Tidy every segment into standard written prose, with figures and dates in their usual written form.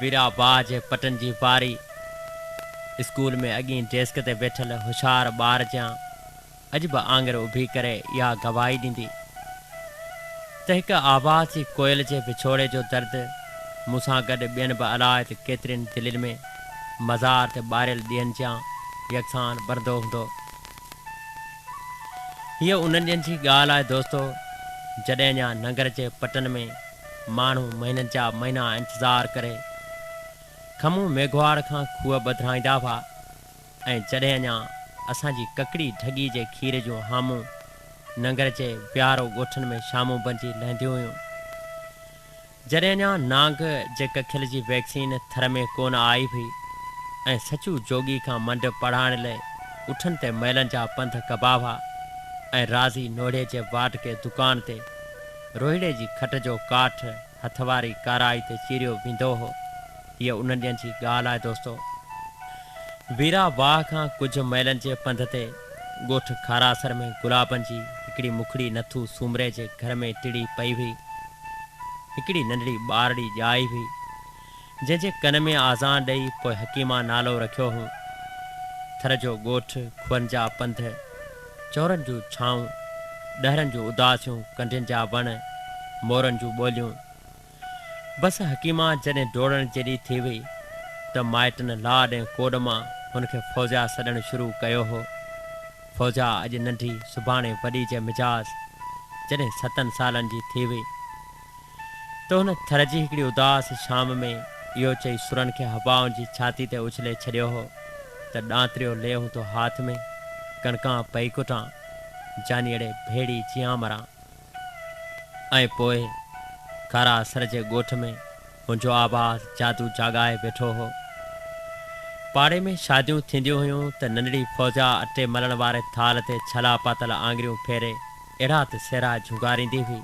वीरा बाह जे पटन जी वारी स्कूल में अॻी डेस्क ते वेठल होशियार ॿार जा अॼु बि आंगर उभी करे इहा गवाही ॾींदी त हिकु आवाज़ जी कोयल जे विछोड़े जो दर्द मूंसां गॾु ॿियनि बि अलाए त केतिरनि दिलनि में मज़ार ते ॿारियल ॾींहंनि जा यकसान बरंदो हूंदो। हीअ उन्हनि ॾींहंनि जी ॻाल्हि आहे दोस्तो, जॾहिं अञा नगर जे पटन में माण्हू महीननि जा महीना इंतज़ारु करे खमूं मेघवाड़ खां खूह ॿधाईंदा हुआ ऐं जॾहिं अञा असांजी ककड़ी ढगी जे खीर जूं हामूं नंगर जे प्यारो ॻोठनि में शामूं बणिजी लहंदियूं हुयूं, जॾहिं अञा नांग जे कखियल जी वैक्सीन थर में कोन आई हुई ऐं सचू जोगी खां मंड पढ़ाइण लाइ उठनि ते महिलनि जा पंध कबा हुआ ऐं राज़ी नोड़े जे वाट के दुकान ते रोहिड़े जी खट जो काठ हथवारी काराई ते चीरियो वेंदो हो। हीअ उन्हनि ॾींहंनि जी ॻाल्हि आहे दोस्तो। वीरा वाह खां कुझु महिलनि जे पंध ते ॻोठ खारासर में गुलाबनि जी हिकिड़ी मुखड़ी नथू सूमरे जे घर में टिड़ी पई हुई। हिकिड़ी नंढड़ी ॿारड़ी ॼाई हुई जंहिंजे कन में आज़ान ॾेई पोइ हकीमा नालो रखियो हो। थर जो ॻोठ, खुअनि जा पंध, चौरनि जूं छाऊं, ॾहरनि जूं उदासियूं, कंढियुनि जा वण, मोरनि जूं ॿोलियूं। बसि हकीमा जॾहिं डोड़ण जेॾी थी हुई त माइटनि लाड ऐं कोड मां हुनखे फौजा सॾणु शुरू कयो हो। फौजा अॼु नंढी सुभाणे वॾी जे मिजाज़ जॾहिं 7 सालनि जी थी हुई त हुन थर जी हिकिड़ी उदास शाम में इहो चई सुरनि खे हवाउनि जी छाती ते उछले छॾियो हो त ॾांतरियो ले हूं तो हाथ में कणकां पई कुटां जानी अड़े भेड़ी जियां मरां। ऐं पोइ खारासर जे ॻोठ में मुंहिंजो आवाज़ जादू जाॻाए वेठो हो। पाड़े में शादियूं थींदियूं हुयूं त नंढड़ी फौजा अटे मलण वारे थाल ते छला पातल आङिरियूं फेरे अहिड़ा त सेरा झुगारींदी हुई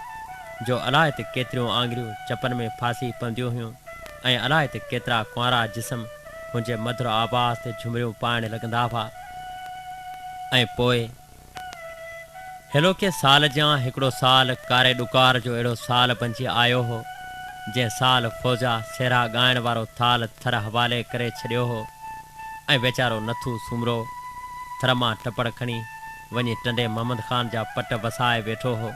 जो अलाए त केतिरियूं आङिरियूं चपनि में फासी पवंदियूं हुयूं ऐं अलाए त केतिरा कुंवारा जिस्म मुंहिंजे मधुर आवाज़ ते झुमरियूं पाइण लॻंदा हुआ। ऐं पोइ हेलो के साल जा हिकिड़ो साल कारे ॾुकार जो अहिड़ो साल बणिजी आयो हो जंहिं साल फौजा सेरा ॻाइण वारो थाल थर हवाले करे छॾियो हो ऐं वीचारो नथू सूमरो थर मां टपड़ खणी वञी टंडे मोहम्मद ख़ान जा पट वसाए वेठो हो।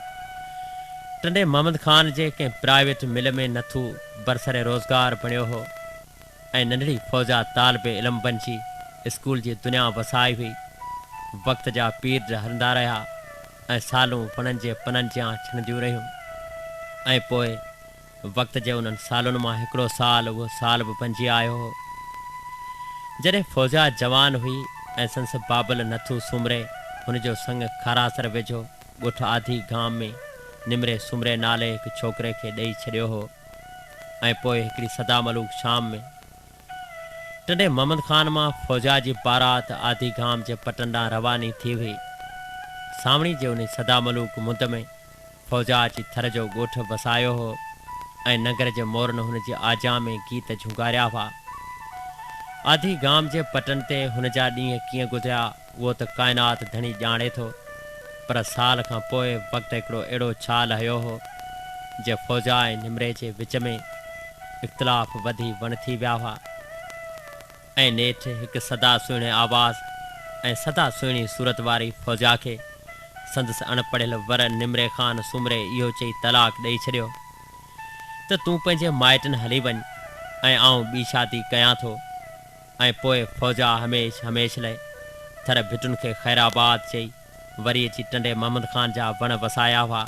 टंडे मोहम्मद ख़ान जे कंहिं प्राइवेट मिल में नथू बरसरे रोज़गार बणियो हो ऐं नंढड़ी फौजा तालिबे इल्म बणिजी स्कूल जी दुनिया वसाई हुई। वक़्त जा पीर हलंदा रहिया ऐं सालूं वणनि जे पननि जा छणंदियूं रहियूं ऐं पोइ वक़्त जे उन्हनि सालुनि मां हिकिड़ो साल उहो साल बि बणिजी आयो हो जॾहिं फौजा जवान हुई ऐं संस बाबल नथू सूमरे हुनजो संग खारासर वेझो ॻोठ आधी गांव में निमरे सूमरे नाले हिकु छोकिरे खे ॾेई छॾियो हो। ऐं पोइ हिकिड़ी सदा मलूक शाम में टंडे मोहम्मद ख़ान मां फौजा जी बारात आधी गांव जे पटन ॾांहुं रवानी थी हुई। सावणी जे उन सदा मलूक मुंद में फौजा जी थर जो ॻोठ वसायो हो ऐं नगर जे मोरनि हुनजी आजा में गीत झुंगारिया हुआ। आधी गांव जे पटन ते हुन जा ॾींहं कीअं गुज़रिया उहो त काइनात धणी ॼाणे थो, पर साल खां पोइ वक़्तु हिकिड़ो अहिड़ो छाल हयो हो जे फौजा ऐं निमरे जे विच में इख़्तिलाफ़ वधी वण थी विया हुआ ऐं नेठि हिकु सदा सुहिणे आवाज़ ऐं सदा सुहिणी सूरत वारी फौजा खे संदसि अणपढ़ियल वर निमरे ख़ान सूमरे इहो चई तलाक ॾेई छॾियो त तूं पंहिंजे माइटनि हली वञ ऐं आउं ॿी शादी कयां थो। ऐं पोइ फौजा हमेश लाइ थर भिटुनि खे ख़ैराबाद चई वरी अची टंडे मोहम्मद ख़ान जा वण वसाया हुआ।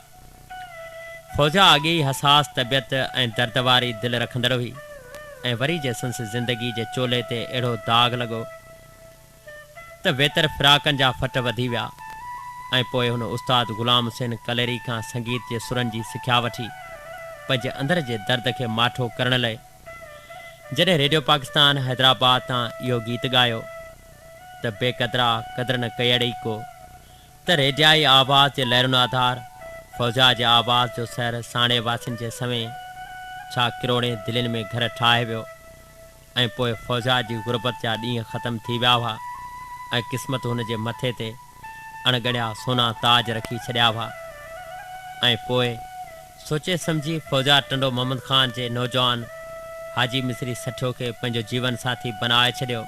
फौजा अॻे ई हसास तबियत ऐं दर्द वारी दिलि रखंदड़ हुई ऐं वरी जे संस ज़िंदगी जे चोले ते अहिड़ो दाग़ लॻो त वेतर फिराकनि जा फट वधी विया। ऐं पोइ हुन उस्ताद ग़ुलाम हुसैन कलेरी खां संगीत जे सुरनि जी सिख्या वठी पंहिंजे अंदर जे दर्द खे माठो करण लाइ जॾहिं रेडियो पाकिस्तान हैदराबाद तां इहो गीत ॻायो त बेक़दरा क़दर न कयड़ी को त रेडियाई आवाज़ जे लहरुनि आधार फौजा जे आवाज़ जो सैर साणे वासियुनि जे सवें छा किरोड़े दिलनि में घर ठाहे वियो ऐं पोइ फौजा जी गुरबत जा ॾींहं ख़तमु थी विया हुआ ऐं क़िस्मत हुन जे मथे ते अणगड़िया सोना ताज रखी छॾिया हुआ। ऐं पोइ सोचे सम्झी फौजा टंडो मोहम्मद ख़ान जे नौजवान हाजी मिस्री सठो खे पंहिंजो जीवन साथी बनाए छॾियो।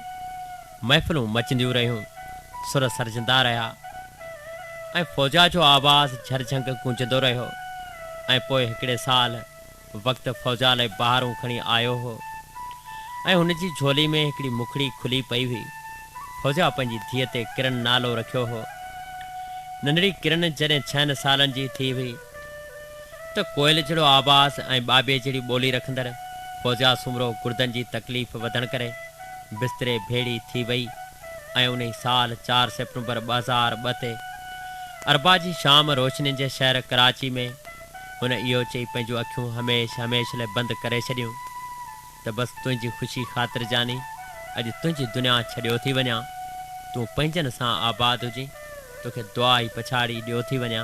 महफ़िलूं मचंदियूं रहियूं, सुर सरजंदा रहिया ऐं फ़ौजा जो आवाज़ झरझंग गूंजंदो रहियो। ऐं पोइ हिकिड़े साल वक़्तु फ़ौजा लाइ ॿाहिरूं खणी आयो हो ऐं हुन जी झोली में हिकिड़ी मुखड़ी खुली पई हुई। फ़ौजा पंहिंजी धीअ ते किरन नालो रखियो हो। नंढड़ी किरन जॾहिं 6 सालनि जी थी हुई त कोयल जहिड़ो आवाज़ ऐं ॿाॿे जहिड़ी ॿोली रखंदड़ फ़ौजा सुमरो गुर्दनि जी तकलीफ़ वधण करे बिस्तरे भेड़ी थी वई ऐं उन साल 4 सेप्टेम्बर 2002 ते अरबा जी शाम रोशनी जे शहर कराची में हुन इहो चई पंहिंजूं अखियूं हमेशह लाइ बंदि करे छॾियूं त बसि तुंहिंजी ख़ुशी ख़ातिर जानी अॼु तुंहिंजी दुनिया छॾियो थी वञा, तूं पंहिंजनि सां आबाद हुजी, तोखे दुआ ई पछाड़ी ॾियो थी वञा।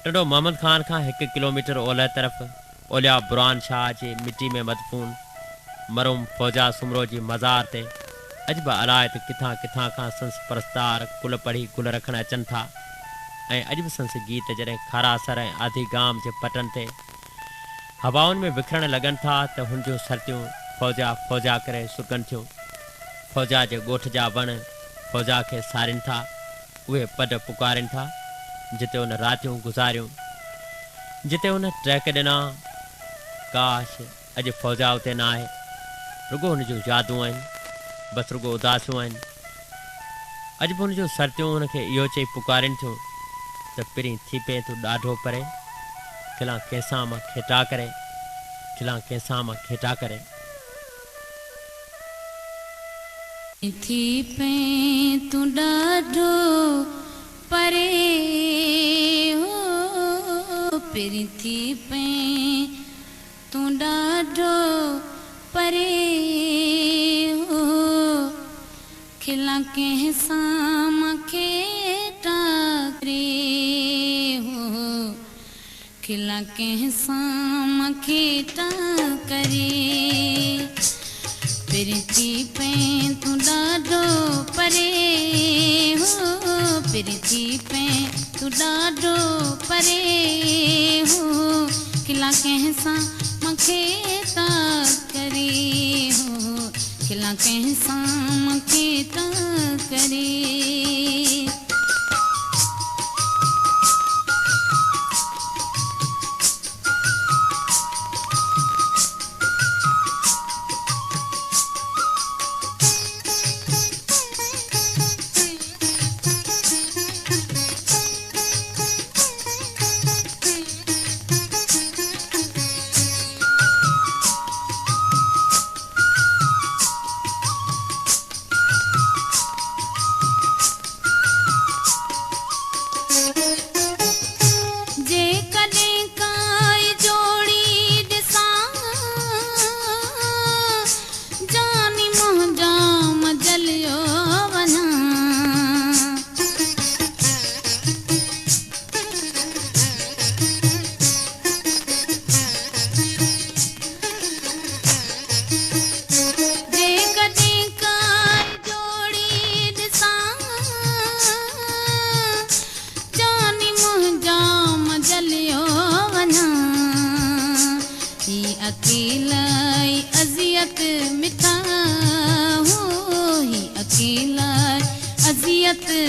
टंडो मोहम्मद ख़ान खां 1 किलोमीटर ओलह तरफ़ ओलिया बुरहान शाह जी मिट्टी में मदफून मरूम फ़ौजा सुमरो जी मज़ार ते अॼु बि अलाए त किथां किथां खां संस परस्तार कुल पढ़ी गुल रखण अचनि था ऐं अॼु बि संस गीत जॾहिं खारासर ऐं आधी गाम जे पटनि ते हवाउनि में विखरण लॻनि था त हुन जूं सरतियूं फ़ौजा करे सुकनि थियूं। फ़ौजा जे ॻोठ जा वण फ़ौजा खे सारिनि था, उहे पद पुकारनि था जिते हुन रातियूं गुज़ारियूं, जिते हुन ट्रैक ॾिना। काश अॼु फ़ौजा उते न आहे, रुगो हुन जूं यादूं आहिनि, बसि रुगो उदासियूं आहिनि। अॼु बि हुन जूं सरतियूं हुनखे इहो चई पुकारनि थियूं त पहिरीं थी पए तूं ॾाढो परे, खिलां कंहिंसां मां खेटा करे, खिलां कंहिंसां मां खेटा करे। थी पे तूं ॾाढो परे हो, पहिरीं थी पे तूं ॾाढो परे हो, खिलां कंहिंसां मां खेटा करे हो, खिलां कंहिंसां मां खेटा करे। पहिरीं थी पे तूं ॾाढो परे हो, पहिरीं थी पे तूं ॾाढो परे हो, खिलां कंहिंसां मां खेता करे हो, खिलां कंहिंसां मां खेता करे।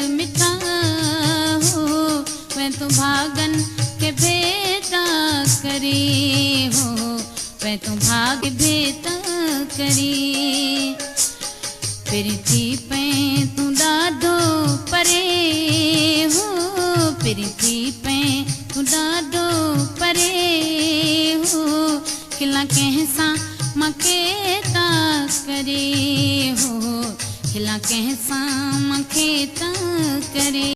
मिठा हो, मैं तो भागन के भेटा करे हो, मैं तो भाग भेटा करे। फिर थी पे तू ॾाढो परे हो, फिर थी पे तू ॾाढो परे हो, खिलां कंहिंसां मां खेता करे हो, खिलां कंहिंसां मां खेता करे।